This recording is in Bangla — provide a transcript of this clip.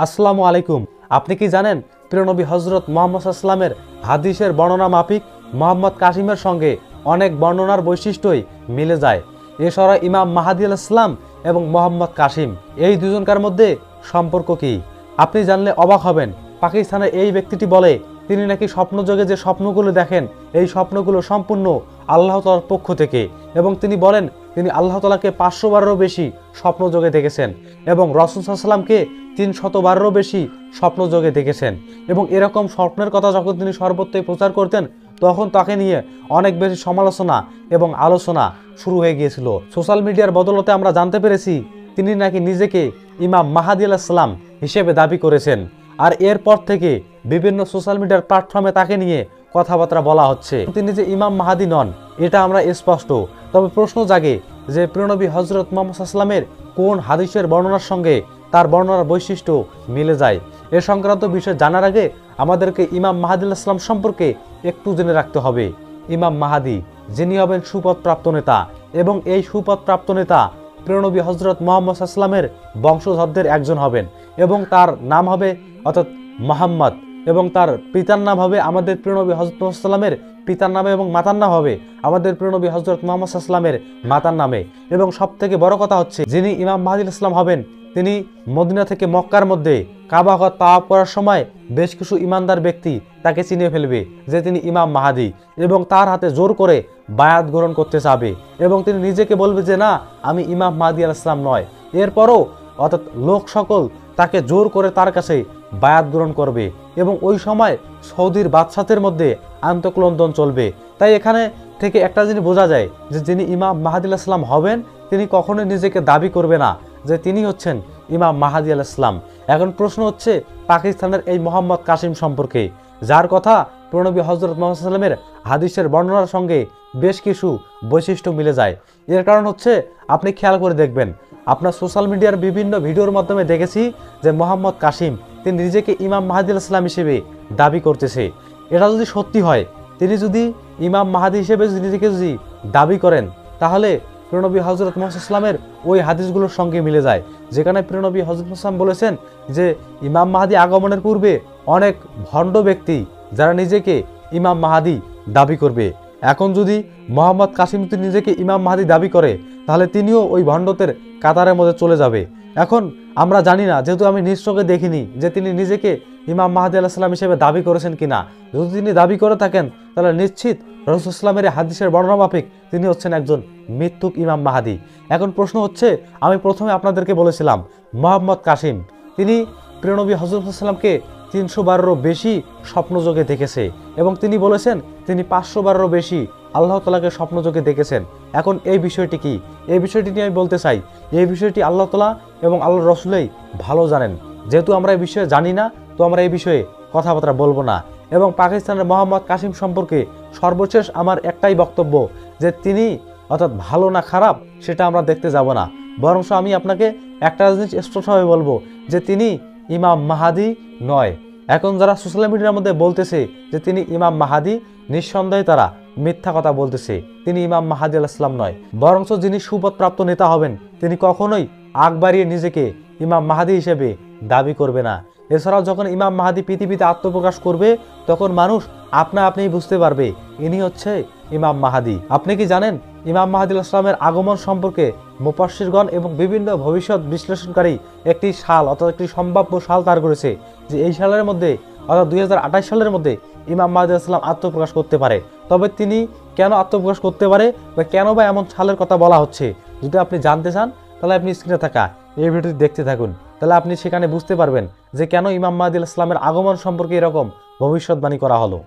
আসসালামু আলাইকুম। আপনি কি জানেন প্রিয় নবী হযরত মুহাম্মদ সাল্লাল্লাহু আলাইহি ওয়াসাল্লামের হাদিসের বর্ণনা মাফিক মুহাম্মদ কাসিমের সঙ্গে অনেক বর্ণনার বৈশিষ্ট্যই মিলে যায়। এছাড়া ইমাম মাহদী আলাইহিস সালাম এবং মুহাম্মদ কাসিম এই দুজনকার মধ্যে সম্পর্ক কি আপনি জানলে অবাক হবেন। পাকিস্তানের এই ব্যক্তিটি বলে তিনি নাকি স্বপ্নযোগে যে স্বপ্নগুলো দেখেন এই স্বপ্নগুলো সম্পূর্ণ আল্লাহ তাআলার পক্ষ থেকে, এবং তিনি বলেন তিনি আল্লাহ তাআলাকে 500 বারেরও বেশি স্বপ্নযোগে দেখেছেন এবং রাসূল সাল্লাল্লাহু আলাইহি ওয়াসাল্লামকে 300 বারেরও বেশি স্বপ্নযোগে দেখেছেন। এবং এরকম স্বপ্নের কথা যখন তিনি সর্বত্রই প্রচার করতেন তখন তাকে নিয়ে অনেক বেশি সমালোচনা এবং আলোচনা শুরু হয়ে গিয়েছিল। সোশ্যাল মিডিয়ার বদলতে আমরা জানতে পেরেছি তিনি নাকি নিজেকে ইমাম মাহদী আলাইহিস সালাম হিসেবে দাবি করেছেন। আর এরপর থেকে বিভিন্ন সোশ্যাল মিডিয়ার প্ল্যাটফর্মে তাকে নিয়ে কথাবার্তা বলা হচ্ছে। তিনি যে ইমাম মাহদী নন এটা আমরা স্পষ্ট। তবে প্রশ্ন জাগে যে প্রিয় নবী হযরত মুহাম্মদ সাল্লাল্লাহু আলাইহি ওয়াসাল্লামের কোন হাদিসের বর্ণনার সঙ্গে তার বর্ণনার বৈশিষ্ট্য মিলে যায়। এ সংক্রান্ত বিষয় জানার আগে আমাদেরকে ইমাম মাহদী আলাইহিস সালাম সম্পর্কে একটু জেনে রাখতে হবে। ইমাম মাহদী যিনি হবেন সুপথপ্রাপ্ত নেতা, এবং এই সুপথপ্রাপ্ত নেতা প্রিয় নবী হযরত মুহাম্মদ সাল্লাল্লাহু আলাইহি ওয়াসাল্লামের বংশধরদের একজন হবেন, এবং তার নাম হবে অর্থাৎ মুহাম্মদ, এবং তার পিতার নাম হবে আমাদের প্রিয় নবী হযরত মুহাম্মদ সাল্লাল্লাহু আলাইহি ওয়াসাল্লামের পিতার নামে, এবং মাতার নাম হবে আমাদের প্রিয় নবী হযরত মুহাম্মদ সাল্লাল্লাহু আলাইহি ওয়াসাল্লামের মাতার নামে। এবং সবথেকে বড় কথা হচ্ছে যিনি ইমাম মাহদী আলাইহিস সালাম হবেন তিনি মদিনা থেকে মক্কার মধ্যে কাবা ঘর তাওয়াফ করার সময় বেশ কিছু ইমানদার ব্যক্তি তাকে চিনে ফেলবে যে তিনি ইমাম মাহদী, এবং তার হাতে জোর করে বায়াত গ্রহণ করতে চাবে, এবং তিনি নিজেকে বলবে যে না আমি ইমাম মাহদী আলাইহিস সালাম নয়। এরপরও অর্থাৎ লোক সকল তাকে জোর করে তার কাছে বায়াত গ্রহণ করবে, এবং ওই সময় সৌদির বাদশাদের মধ্যে আন্তঃকলন্দন চলবে। তাই এখানে থেকে একটা জিনিস বোঝা যায় যে যিনি ইমাম মাহদী আলাইহিস সালাম হবেন তিনি কখনোই নিজেকে দাবি করবে না যে তিনি হচ্ছেন ইমাম মাহদী আলাইহিস সালাম। এখন প্রশ্ন হচ্ছে পাকিস্তানের এই মোহাম্মদ কাসিম সম্পর্কে, যার কথা প্রিয় নবী হযরত মুহাম্মদ সাল্লাল্লাহু আলাইহি ওয়াসাল্লামের হাদিসের বর্ণনার সঙ্গে বেশ কিছু বৈশিষ্ট্য মিলে যায়। এর কারণ হচ্ছে আপনি খেয়াল করে দেখবেন, আপনার সোশ্যাল মিডিয়ার বিভিন্ন ভিডিওর মাধ্যমে দেখেছি যে মোহাম্মদ কাসিম তিনি নিজেকে ইমাম মাহদী আলাইহিস সালাম হিসেবে দাবি করতেছে। এটা যদি সত্যি হয়, তিনি যদি ইমাম মাহদী হিসেবে নিজেকে যদি দাবি করেন, তাহলে প্রিয় নবী হযরত মুহাম্মদ সাল্লাল্লাহু আলাইহি ওয়াসাল্লামের ওই হাদিসগুলোর সঙ্গে মিলে যায় যেখানে প্রিয় নবী হযরত মুহাম্মদ সাল্লাল্লাহু আলাইহি ওয়াসাল্লাম বলেছেন যে ইমাম মাহদী আগমনের পূর্বে অনেক ভণ্ড ব্যক্তি যারা নিজেকে ইমাম মাহদী দাবি করবে। এখন যদি মোহাম্মদ কাসিম নিজেকে ইমাম মাহদী দাবি করে তাহলে তিনিও ওই ভণ্ডদের কাতারের মধ্যে চলে যাবে। এখন আমরা জানি না, যেহেতু আমি নিজ চোখে দেখিনি যে তিনি নিজেকে ইমাম মাহদী আলাইহিস সালাম হিসেবে দাবি করেছেন কিনা। যদি তিনি দাবি করে থাকেন তাহলে নিশ্চিত রাসূল সাল্লাল্লাহু আলাইহি ওয়াসাল্লামের হাদিসের বর্ণনা মাফিক তিনি হচ্ছেন একজন মিথ্যুক ইমাম মাহদী। এখন প্রশ্ন হচ্ছে, আমি প্রথমে আপনাদেরকে বলেছিলাম মোহাম্মদ কাসিম তিনি প্রিয় নবী হযরত মুহাম্মদ সাল্লাল্লাহু আলাইহি ওয়াসাল্লামকে 300 বারেরও বেশি স্বপ্নযোগে দেখেছে, এবং তিনি বলেছেন তিনি 500 বারেরও বেশি আল্লাহ তাআলাকে স্বপ্নযোগে দেখেছেন। এখন এই বিষয়টি কি, এই বিষয়টি নিয়ে আমি বলতে চাই এই বিষয়টি আল্লাহ তাআলা এবং আল্লাহর রাসূলই ভালো জানেন। যেহেতু আমরা এই বিষয়ে জানি না, তো আমরা এই বিষয়ে কথাবার্তা বলবো না। এবং পাকিস্তানের মোহাম্মদ কাসিম সম্পর্কে সর্বশেষ আমার একটাই বক্তব্য যে তিনি অর্থাৎ ভালো না খারাপ সেটা আমরা দেখতে যাব না, বরং আমি আপনাকে একটা জিনিস স্পষ্টভাবে বলবো যে তিনি ইমাম মাহদী নয়। এখন যারা সোশ্যাল মিডিয়ার মধ্যে বলতেছে যে তিনি ইমাম মাহদী, নিঃসন্দেহে তারা মিথ্যা কথা বলতেছে। তিনি ইমাম মাহদী আলাইহিস সালাম নয়, বরং যিনি সুপথপ্রাপ্ত নেতা হবেন তিনি কখনোই আগ বাড়িয়ে নিজেকে ইমাম মাহদী হিসেবে দাবি করবে না। এছাড়াও যখন ইমাম মাহদী পৃথিবীতে আত্মপ্রকাশ করবে তখন মানুষ আপনা আপনিই বুঝতে পারবে ইনি হচ্ছে ইমাম মাহদী। আপনি কি জানেন ইমাম মাহদী আলাইহিস সালামের আগমন সম্পর্কে মুফাসসিরগণ এবং বিভিন্ন ভবিষ্যৎ বিশ্লেষণকারী একটি সাল অর্থাৎ একটি সম্ভাব্য সাল তার করেছে যে এই সালের মধ্যে অর্থাৎ 2028 সালের মধ্যে ইমাম মাহদী আলাইহিস সালাম আত্মপ্রকাশ করতে পারে। তবে তিনি কেন আত্মপ্রকাশ করতে পারে বা কেন বা এমন সালের কথা বলা হচ্ছে, যদি আপনি জানতে চান তাহলে আপনি স্ক্রিনে থাকা এই ভিডিওটি দেখতে থাকুন, তাহলে আপনি সেখানে বুঝতে পারবেন যে কেন ইমাম মাহদী আলাইহিস সালামের আগমন সম্পর্কে এরকম ভবিষ্যৎবাণী করা হলো।